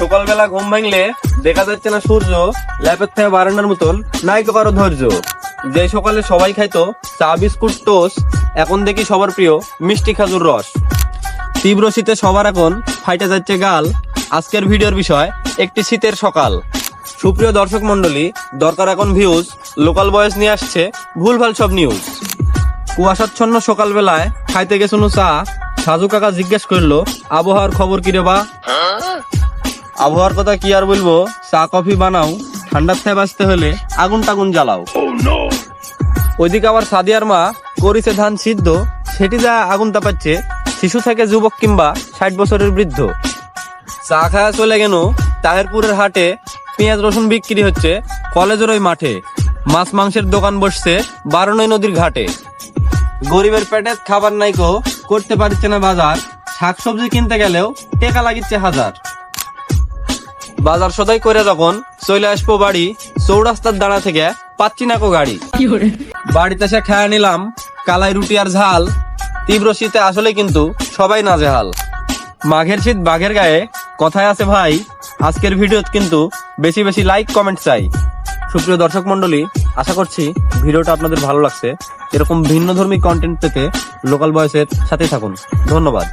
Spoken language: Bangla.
সকালবেলা ঘুম ভাঙলে দেখা যাচ্ছে না সূর্য, ল্যাপের থেকে বারান্দার মতন নাই তো কারো ধৈর্য। যে সকালে সবাই খাইতো চা বিস্কুট টোস্ট, এখন দেখি সবার প্রিয় মিষ্টি খেজুর রস। তীব্র শীতে সবার এখন ফাইটে যাচ্ছে গাল। আজকের ভিডিওর বিষয় একটি শীতের সকাল। সুপ্রিয় দর্শক মন্ডলী, দরকার এখন ভিউজ, লোকাল বয়েস নিয়ে আসছে ভুলভাল সব নিউজ। কুয়াশাচ্ছন্ন সকালবেলায় খাইতে গেছুন চা, সাজু কাকা জিজ্ঞেস করলো আবহাওয়ার খবর কি রে বা। আবহাওয়ার কথা কি আর বলবো, চা কফি বানাও, ঠান্ডার থেকে বাঁচতে হলে আগুন টাগুন জ্বালাও। ওইদিকে আবার সাদিয়ার মা করিছে ধান সিদ্ধ, সেটি যা আগুন তাপাচ্ছে শিশু থেকে যুবক কিংবা 60 বছরের বৃদ্ধ। চা খায়া চলে গেল তাহেরপুরের হাটে, পেঁয়াজ রসুন বিক্রি হচ্ছে কলেজের ওই মাঠে। মাছ মাংসের দোকান বসছে বারনই নদীর ঘাটে। গরিবের পেটে খাবার নাইকো, করতে পারছে না বাজার, শাকসবজি কিনতে গেলেও টেকা লাগিচ্ছে হাজার। বাজার সদাই করে যখন চলে আসবো বাড়ি, চৌরাস্তার দাঁড়া থেকে পাচ্ছি না কো গাড়ি। বাড়িতে এসে খেয়ে নিলাম কালাই রুটি আর ঝাল। তীব্র শীতে আসলে কিন্তু সবাই নাজেহাল। মাঘের শীত বাঘের গায়ে কথায় আছে ভাই। আজকের ভিডিও কিন্তু বেশি বেশি লাইক কমেন্ট চাই। সুপ্রিয় দর্শক মন্ডলী, আশা করছি ভিডিওটা আপনাদের ভালো লাগছে। এরকম ভিন্ন ধর্মী কন্টেন্ট পেতে লোকাল বয়েসের সাথেই থাকুন। ধন্যবাদ।